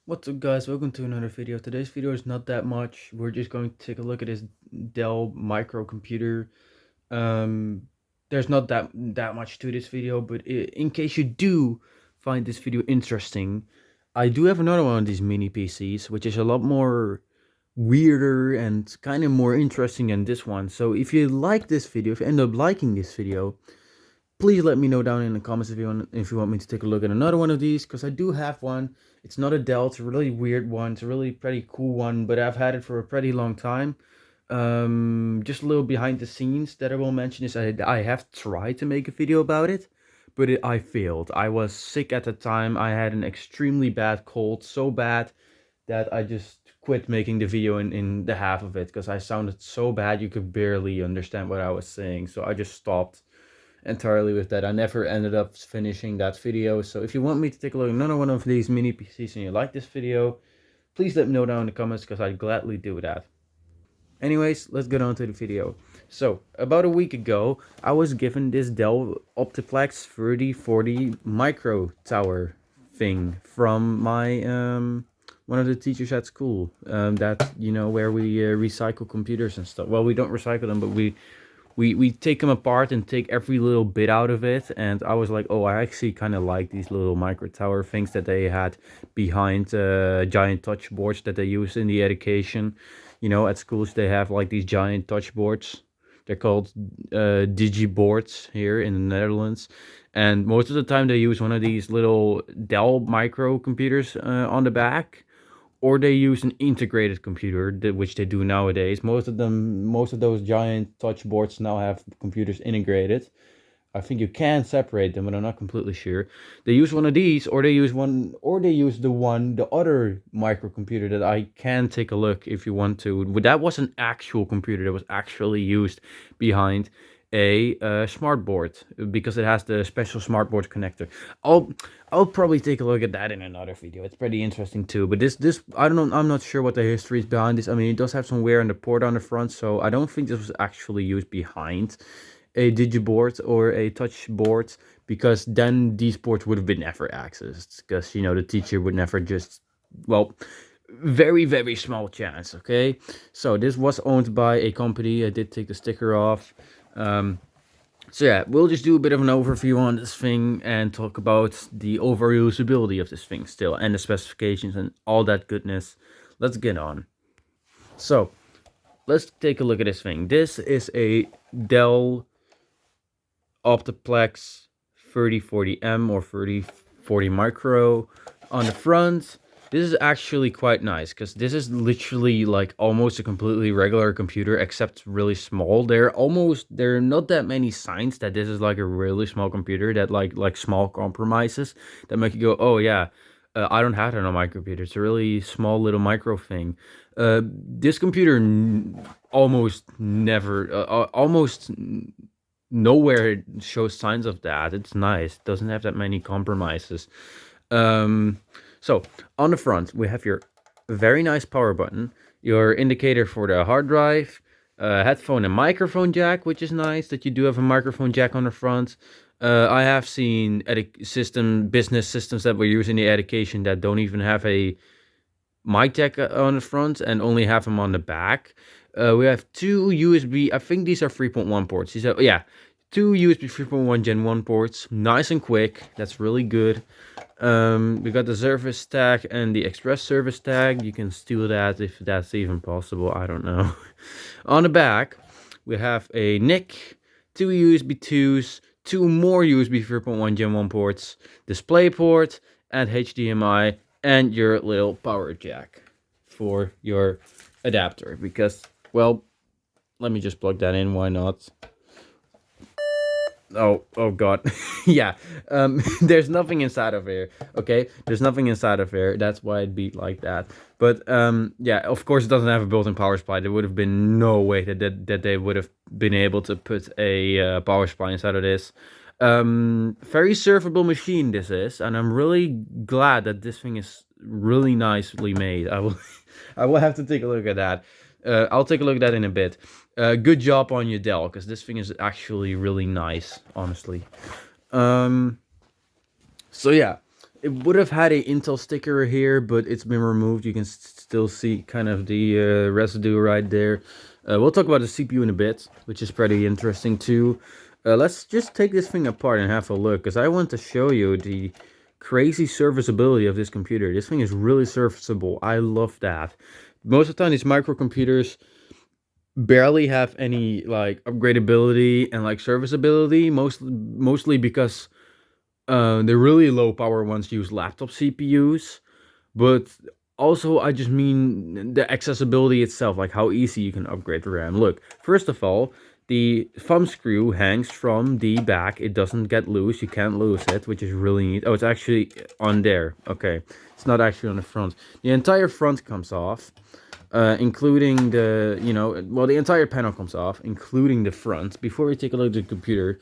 What's up guys, welcome to another video. Today's video is not that much. We're just going to take a look at this Dell microcomputer. Um, there's not that much to this video, but in case you do find this video interesting, I do have another one of these mini PCs, which is a lot more weirder and kind of more interesting than this one. So if you like this video, if you end up liking this video, please let me know down in the comments if you want me to take a look at another one of these, because I do have one. It's not a Dell, it's a really weird one. It's a really pretty cool one, but I've had it for a pretty long time. Just a little behind the scenes that I will mention is I have tried to make a video about it, but I failed. I was sick at the time. I had an extremely bad cold, so bad that I just quit making the video in the half of it because I sounded so bad you could barely understand what I was saying. So I just stopped entirely with that. I never ended up finishing that video. So if you want me to take a look at another one of these mini PCs and you like this video, please let me know down in the comments because I'd gladly do that. Anyways, let's get on to the video. So, about a week ago, I was given this Dell Optiplex 3040 micro tower thing from my one of the teachers at school. That, you know, where we recycle computers and stuff. Well, we don't recycle them, but we take them apart and take every little bit out of it. And I was like, oh, I actually kind of like these little micro tower things that they had behind giant touch boards that they use in the education. You know, at schools they have like these giant touch boards. They're called digiboards here in the Netherlands. And most of the time they use one of these little Dell microcomputers on the back, or they use an integrated computer, which they do nowadays. Most of those giant touch boards now have computers integrated. I think you can separate them, but I'm not completely sure. They use one of these, or they use the other microcomputer that I can take a look if you want to. But that was an actual computer that was actually used behind a smart board because it has the special smart board connector. I'll probably take a look at that in another video. It's pretty interesting too. But this I don't know. I'm not sure what the history is behind this. I mean, it does have some wear on the port on the front, so I don't think this was actually used behind a digiboard or a touch board, because then these boards would have been never accessed, because, you know, the teacher would never just, well, very small chance. Okay, so this was owned by a company. I did take the sticker off. So yeah, we'll just do a bit of an overview on this thing and talk about the overusability of this thing still, and the specifications and all that goodness. Let's get on. So let's take a look at this thing. This is a Dell Optiplex 3040M or 3040 Micro on the front. This is actually quite nice because this is literally like almost a completely regular computer, except really small. There are not that many signs that this is like a really small computer, that like small compromises that make you go, oh yeah, I don't have that on my computer. It's a really small little micro thing. This computer almost never, almost nowhere shows signs of that. It's nice. It doesn't have that many compromises. So on the front we have your very nice power button, your indicator for the hard drive, headphone and microphone jack, which is nice that you do have a microphone jack on the front. I have seen business systems that were used in the education that don't even have a mic jack on the front and only have them on the back. We have two USB, I think these are 3.1 ports. These are, yeah, two USB 3.1 Gen 1 ports. Nice and quick. That's really good. We got the service tag and the express service tag. You can steal that if that's even possible. I don't know. On the back, we have a NIC, two USB 2s, two more USB 3.1 Gen 1 ports, display port, and HDMI, and your little power jack for your adapter, because, well, let me just plug that in, why not? Oh god. Yeah, there's nothing inside of here. Okay, there's nothing inside of here, that's why it beat like that. But yeah, of course it doesn't have a built-in power supply. There would have been no way that they would have been able to put a power supply inside of this. Very servable machine this is, and I'm really glad that this thing is really nicely made. I will have to take a look at that. I'll take a look at that in a bit. Good job on your Dell, because this thing is actually really nice, honestly. So yeah, it would have had a Intel sticker here, but it's been removed. You can still see kind of the residue right there. We'll talk about the CPU in a bit, which is pretty interesting too. Let's just take this thing apart and have a look, because I want to show you the crazy serviceability of this computer. This thing is really serviceable. I love that. Most of the time, these microcomputers barely have any like upgradability and like serviceability, mostly because the really low power ones use laptop CPUs, but also I just mean the accessibility itself, like how easy you can upgrade the RAM. Look, first of all, the thumb screw hangs from the back. It doesn't get loose. You can't lose it, which is really neat. Oh, it's actually on there. Okay, it's not actually on the front. The entire front comes off. Including the, the entire panel comes off, including the front. Before we take a look at the computer,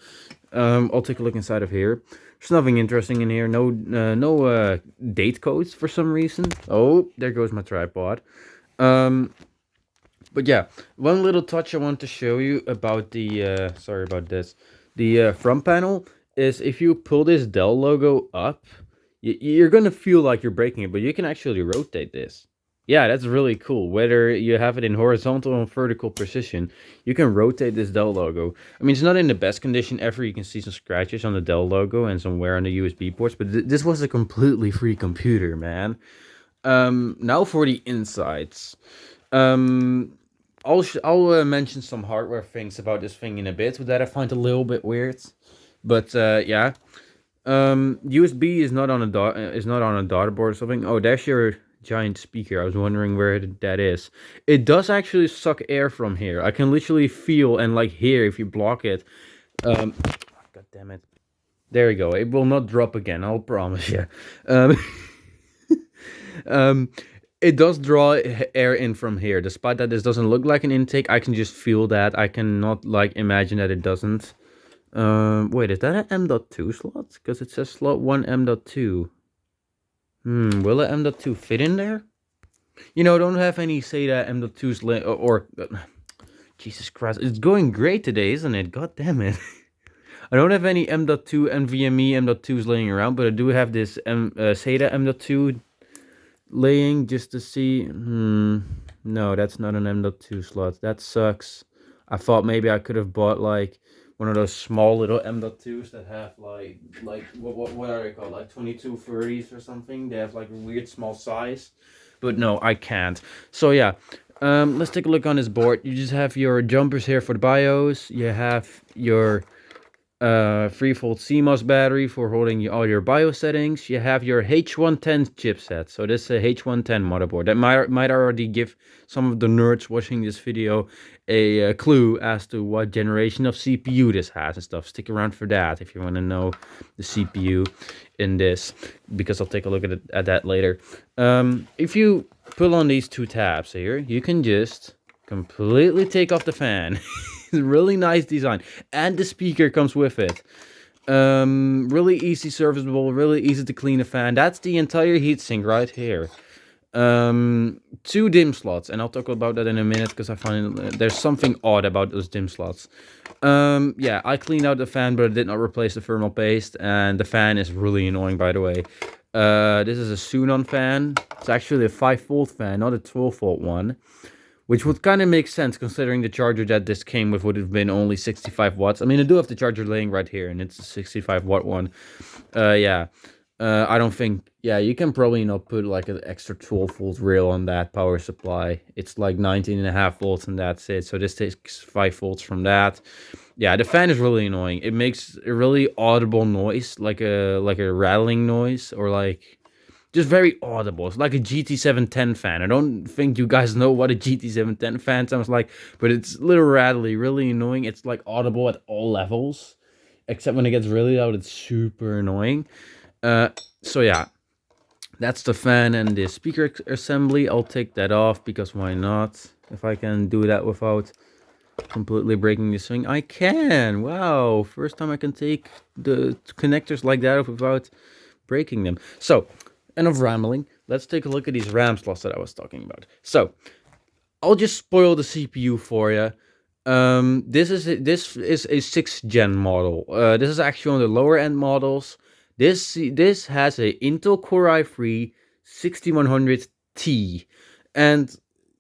I'll take a look inside of here. There's nothing interesting in here. No date codes for some reason. Oh, there goes my tripod. But yeah, one little touch I want to show you about the, sorry about this, the front panel is if you pull this Dell logo up, you're going to feel like you're breaking it, but you can actually rotate this. Yeah, that's really cool. Whether you have it in horizontal or vertical precision, you can rotate this Dell logo. I mean, it's not in the best condition ever. You can see some scratches on the Dell logo and some wear on the USB ports, but this was a completely free computer, man. Now for the insides. I'll mention some hardware things about this thing in a bit that I find a little bit weird. But yeah. USB is not on a daughterboard or something. Oh, there's your giant speaker. I was wondering where that is. It does actually suck air from here. I can literally feel and like hear if you block it. God damn it. There we go. It will not drop again, I'll promise you. It does draw air in from here. Despite that this doesn't look like an intake, I can just feel that. I cannot like imagine that it doesn't. Wait, is that an M.2 slot? Because it says slot 1 M.2. Will a M.2 fit in there? Don't have any SATA M.2s or Jesus Christ, it's going great today, isn't it? God damn it. I don't have any M.2 NVMe M.2s laying around, but I do have this SATA M.2 laying just to see. No, that's not an M.2 slot. That sucks. I thought maybe I could have bought like one of those small little M.2s that have like what are they called, like 2230s or something. They have like a weird small size, but no, I can't. So yeah, let's take a look on this board. You just have your jumpers here for the BIOS. You have your 3-volt CMOS battery for holding all your BIOS settings. You have your H110 chipset. So this is a H110 motherboard. That might already give some of the nerds watching this video a clue as to what generation of CPU this has and stuff. Stick around for that if you want to know the CPU in this, because I'll take a look at that later. If you pull on these two tabs here, you can just completely take off the fan. Really nice design, and the speaker comes with it. Really easy serviceable, really easy to clean a fan. That's the entire heatsink right here. 2 DIMM slots, and I'll talk about that in a minute because I find there's something odd about those DIMM slots. Yeah, I cleaned out the fan, but I did not replace the thermal paste, and the fan is really annoying, by the way. This is a Sunon fan. It's actually a 5-volt fan, not a 12-volt one. Which would kind of make sense considering the charger that this came with would have been only 65 watts. I mean, I do have the charger laying right here, and it's a 65 watt one. Yeah. I don't think... Yeah, you can probably not put like an extra 12 volt rail on that power supply. It's like 19.5 volts and that's it. So this takes 5 volts from that. Yeah, the fan is really annoying. It makes a really audible noise, like a rattling noise, or like... just very audible. It's like a GT710 fan. I don't think you guys know what a GT710 fan sounds like, but it's a little rattly, really annoying. It's like audible at all levels, except when it gets really loud, it's super annoying. So yeah, that's the fan and the speaker assembly. I'll take that off because why not? If I can do that without completely breaking this thing, I can. Wow, first time I can take the connectors like that without breaking them. So, enough rambling. Let's take a look at these RAM slots that I was talking about. So, I'll just spoil the CPU for you. This is a 6th gen model. This is actually one of the lower end models. This has a Intel Core i3 6100T, and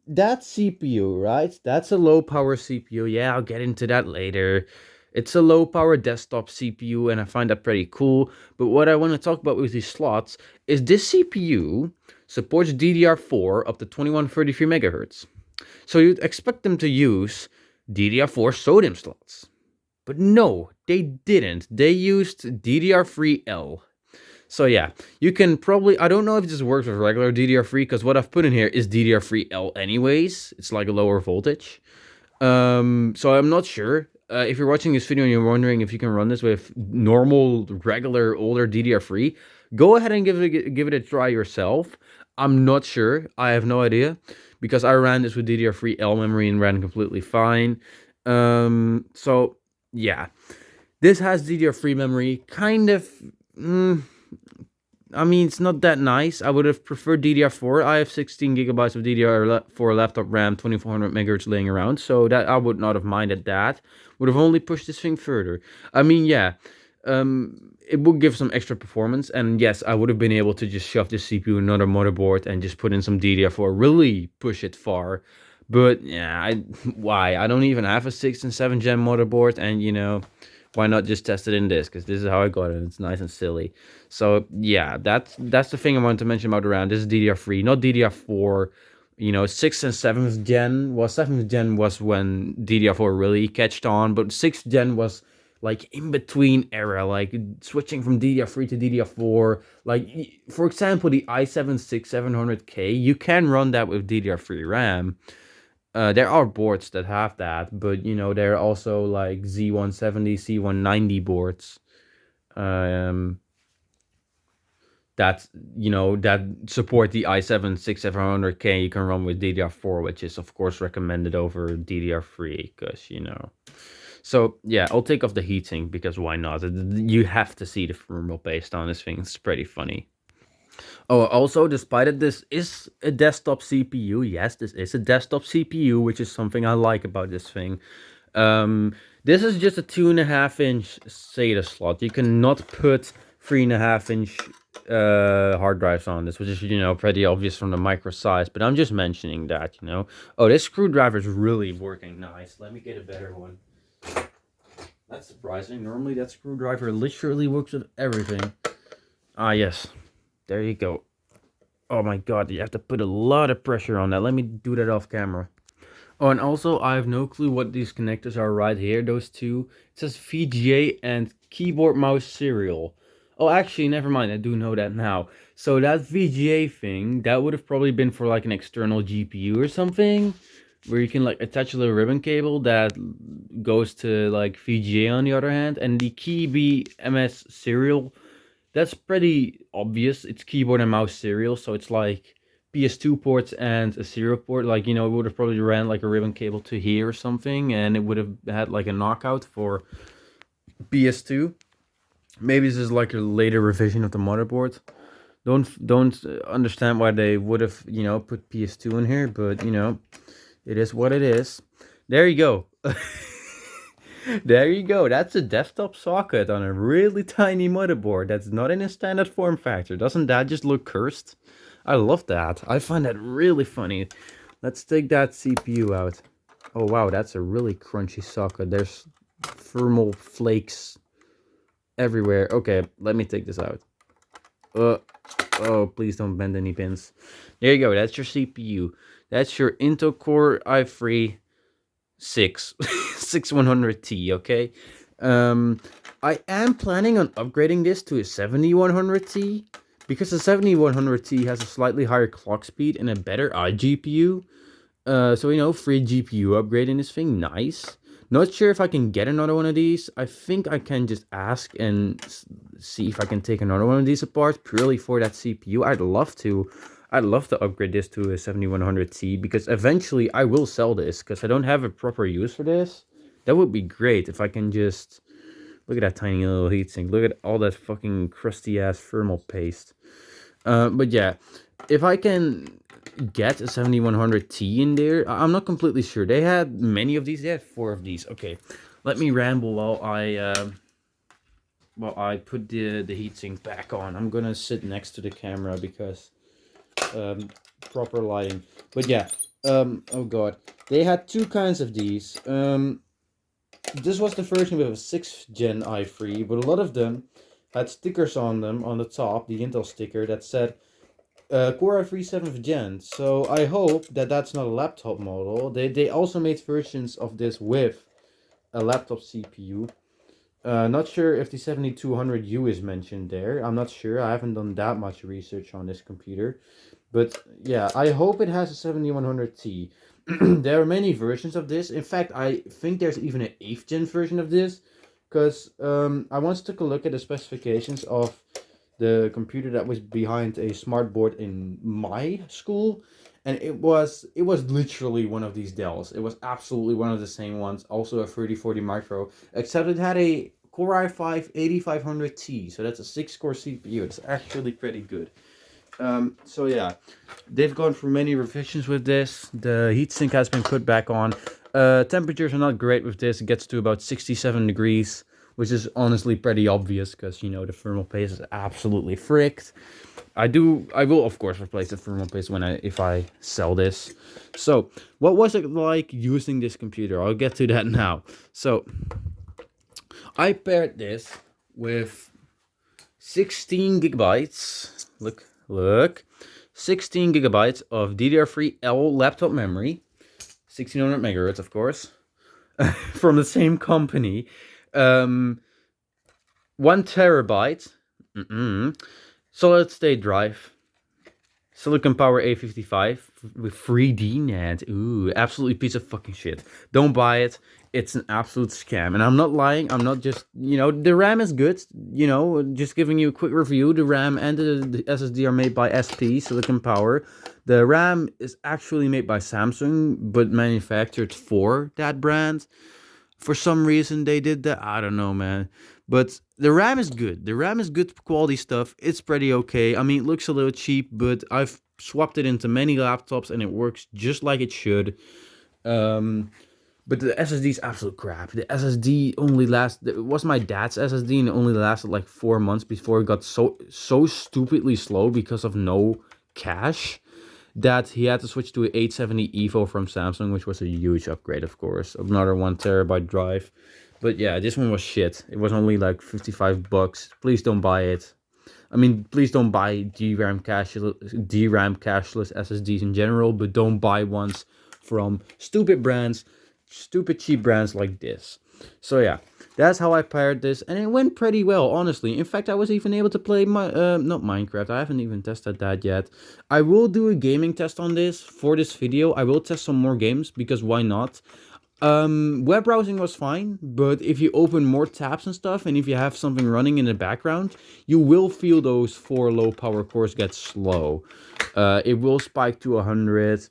that CPU, right? That's a low power CPU. Yeah, I'll get into that later. It's a low power desktop CPU, and I find that pretty cool. But what I want to talk about with these slots is this CPU supports DDR4 up to 2133 megahertz. So you'd expect them to use DDR4 SODIMM slots. But no, they didn't. They used DDR3L. So yeah, you can probably, I don't know if this works with regular DDR3, because what I've put in here is DDR3L anyways. It's like a lower voltage. So I'm not sure. If you're watching this video and you're wondering if you can run this with normal, regular, older DDR3, go ahead and give it a try yourself. I'm not sure. I have no idea, because I ran this with DDR3L memory and ran completely fine. So yeah, this has DDR3 memory, kind of. I mean, it's not that nice. I would have preferred DDR4. I have 16 gigabytes of DDR4 laptop RAM, 2400 megahertz laying around, so that I would not have minded that. Would have only pushed this thing further. I mean, yeah, it would give some extra performance, and yes, I would have been able to just shove this CPU in another motherboard and just put in some DDR4, really push it far. But yeah, why? I don't even have a 6th and 7th gen motherboard, and why not just test it in this? Because this is how I got it. It's nice and silly. So yeah, that's the thing I wanted to mention about the RAM. This is DDR3, not DDR4. 6th and 7th gen. Well, 7th gen was when DDR4 really catched on, but 6th gen was like in between era, like switching from DDR3 to DDR4. Like, for example, the i7 6700K, you can run that with DDR3 RAM. There are boards that have that, but there are also like Z170, C190 boards. That support the i7 6700K. You can run with DDR4, which is of course recommended over DDR3, because So yeah, I'll take off the heatsink, because why not? You have to see the firmware based on this thing. It's pretty funny. Oh, also, despite it, this is a desktop CPU. Yes, this is a desktop CPU, which is something I like about this thing. This is just a 2.5-inch SATA slot. You cannot put 3.5-inch hard drives on this, which is pretty obvious from the micro size. But I'm just mentioning that. Oh, this screwdriver is really working nice. Let me get a better one. That's surprising. Normally, that screwdriver literally works with everything. Ah, yes. There you go. Oh my god, you have to put a lot of pressure on that. Let me do that off camera. Oh, and also, I have no clue what these connectors are right here, those two. It says VGA and keyboard mouse serial. Oh, actually, never mind, I do know that now. So that VGA thing, that would have probably been for like an external GPU or something, where you can like attach a little ribbon cable that goes to like VGA on the other hand. And the key MS serial, that's pretty obvious. It's keyboard and mouse serial, so it's like PS2 ports and a serial port. Like, it would have probably ran like a ribbon cable to here or something, and it would have had like a knockout for PS2. Maybe this is like a later revision of the motherboard. Don't understand why they would have, put PS2 in here, but it is what it is. There you go. There you go. That's a desktop socket on a really tiny motherboard that's not in a standard form factor. Doesn't that just look cursed? I love that. I find that really funny. Let's take that CPU out. Oh wow, that's a really crunchy socket. There's thermal flakes everywhere. Okay, let me take this out. Oh, please don't bend any pins. There you go. That's your CPU. That's your Intel Core i3 6100T, okay? I am planning on upgrading this to a 7100T, because the 7100T has a slightly higher clock speed and a better iGPU. So, free GPU upgrade in this thing, nice. Not sure if I can get another one of these. I think I can just ask and see if I can take another one of these apart purely for that CPU. I'd love to upgrade this to a 7100T, because eventually I will sell this, because I don't have a proper use for this. That would be great if I can just... Look at that tiny little heatsink. Look at all that fucking crusty ass thermal paste. But yeah, if I can get a 7100T in there, I'm not completely sure. They had many of these. They had 4 of these. Okay, let me ramble while I well, I put the heatsink back on. I'm gonna sit next to the camera because proper lighting. But yeah, oh god, they had two kinds of these. This was the version with a 6th gen i3, but a lot of them had stickers on them on the top, the Intel sticker that said Core i3 7th gen. So I hope that that's not a laptop model. They also made versions of this with a laptop CPU. Not sure if the 7200U is mentioned there. I'm not sure. I haven't done that much research on this computer. But yeah, I hope it has a 7100T. There are many versions of this. In fact, I think there's even an 8th gen version of this. Because I once took a look at the specifications of the computer that was behind a smart board in my school. And it was literally one of these Dells. It was absolutely one of the same ones. Also a 3040 Micro. Except it had a Core i5 8500T. So that's a 6-core CPU. It's actually pretty good. So yeah, they've gone through many revisions with this. The heatsink has been put back on. Temperatures are not great with this. It gets to about 67 degrees, which is honestly pretty obvious because, you know, the thermal paste is absolutely fricked. I will of course replace the thermal paste if I sell this. So what was it like using this computer? I'll get to that now. So I paired this with 16 gigabytes. Look, 16 gigabytes of DDR3L laptop memory, 1600 megahertz, of course, from the same company. 1 terabyte solid state drive, Silicon Power A55 with 3D NAND. Ooh, absolutely piece of fucking shit. Don't buy it. It's an absolute scam. And I'm not lying. I'm not just, the RAM is good. Just giving you a quick review. The RAM and the SSD are made by SP, Silicon Power. The RAM is actually made by Samsung, but manufactured for that brand. For some reason they did that. I don't know, man. But the RAM is good. The RAM is good quality stuff. It's pretty okay. I mean, it looks a little cheap, but I've swapped it into many laptops and it works just like it should. But the SSD is absolute crap. The SSD only it was my dad's SSD and it only lasted like 4 months before it got so stupidly slow because of no cache that he had to switch to an 870 EVO from Samsung, which was a huge upgrade, of course. Another 1 terabyte drive. But yeah, this one was shit. It was only like $55. Please don't buy it. I mean, please don't buy DRAM cashless SSDs in general, but don't buy ones from stupid cheap brands like this. So yeah, that's how I paired this, and it went pretty well, honestly. In fact, I was even able to play not Minecraft. I haven't even tested that yet. I will do a gaming test on this for this video. I will test some more games because why not? Web browsing was fine, but if you open more tabs and stuff, and if you have something running in the background, you will feel those 4 low power cores get slow. It will spike to 100.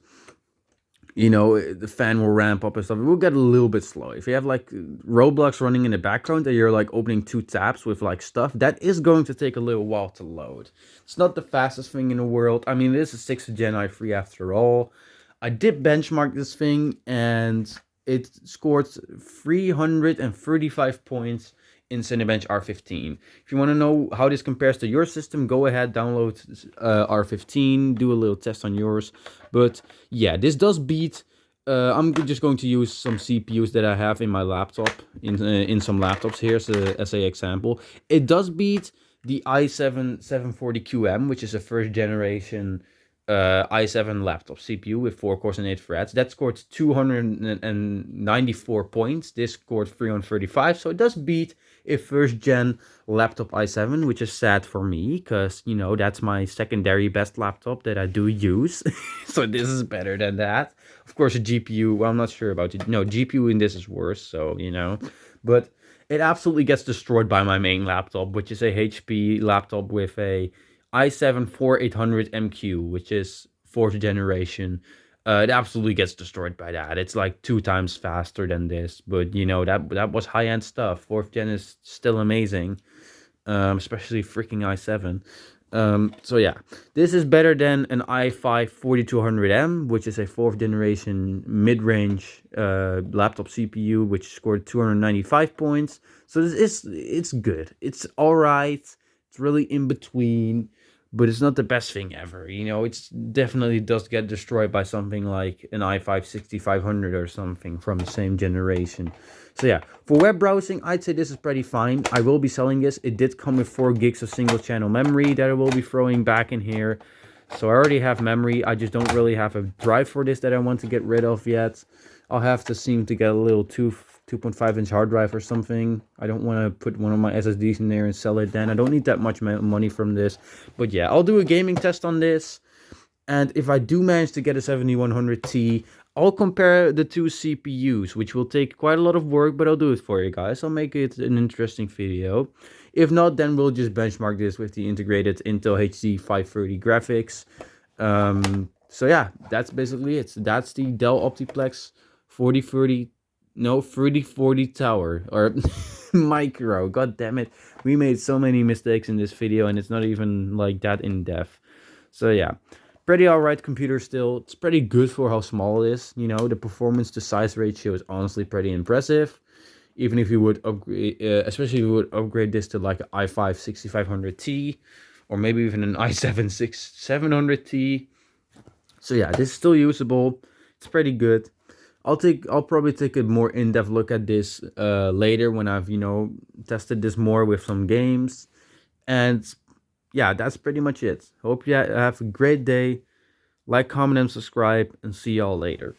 The fan will ramp up and stuff. It will get a little bit slow. If you have like Roblox running in the background and you're like opening 2 tabs with like stuff, that is going to take a little while to load. It's not the fastest thing in the world. I mean, it is a 6th gen i3 after all. I did benchmark this thing and it scored 335 points in Cinebench R15. If you want to know how this compares to your system, go ahead, download R15, do a little test on yours. But yeah, this does beat. I'm just going to use some CPUs that I have in my laptop, in some laptops here as a example. It does beat the i7 740QM, which is a first generation i7 laptop CPU with 4 cores and 8 threads. That scored 294 points. This scored 335, so it does beat a first gen laptop i7, which is sad for me because, that's my secondary best laptop that I do use. So this is better than that. Of course, a GPU, well, I'm not sure about it. No, GPU in this is worse, so, But it absolutely gets destroyed by my main laptop, which is a HP laptop with a i7-4800MQ, which is 4th generation. It absolutely gets destroyed by that. It's like 2 times faster than this, but that was high-end stuff. 4th gen is still amazing, especially freaking i7. So yeah, this is better than an i5 4200M, which is a 4th generation mid-range laptop CPU, which scored 295 points. So it's good. It's all right. It's really in between, but it's not the best thing ever. You know, it's definitely does get destroyed by something like an i5 6500 or something from the same generation. So yeah, for web browsing, I'd say this is pretty fine. I will be selling this. It did come with 4 gigs of single channel memory that I will be throwing back in here. So I already have memory. I just don't really have a drive for this that I want to get rid of yet. I'll have to seem to get a little 2.5-inch hard drive or something. I don't want to put one of my SSDs in there and sell it then. I don't need that much money from this. But yeah, I'll do a gaming test on this. And if I do manage to get a 7100T, I'll compare the two CPUs, which will take quite a lot of work, but I'll do it for you guys. I'll make it an interesting video. If not, then we'll just benchmark this with the integrated Intel HD 530 graphics. So yeah, that's basically it. So that's the Dell Optiplex 3040 tower, or micro. God damn it. We made so many mistakes in this video, and it's not even like that in depth. So yeah, pretty alright computer still. It's pretty good for how small it is. You know, the performance to size ratio is honestly pretty impressive. Even if you would upgrade, especially if you would upgrade this to like an i5 6500T, or maybe even an i7 6700T. So yeah, this is still usable. It's pretty good. I'll probably take a more in-depth look at this later when I've, you know, tested this more with some games. And yeah, that's pretty much it. Hope you have a great day. Like, comment, and subscribe, and see y'all later.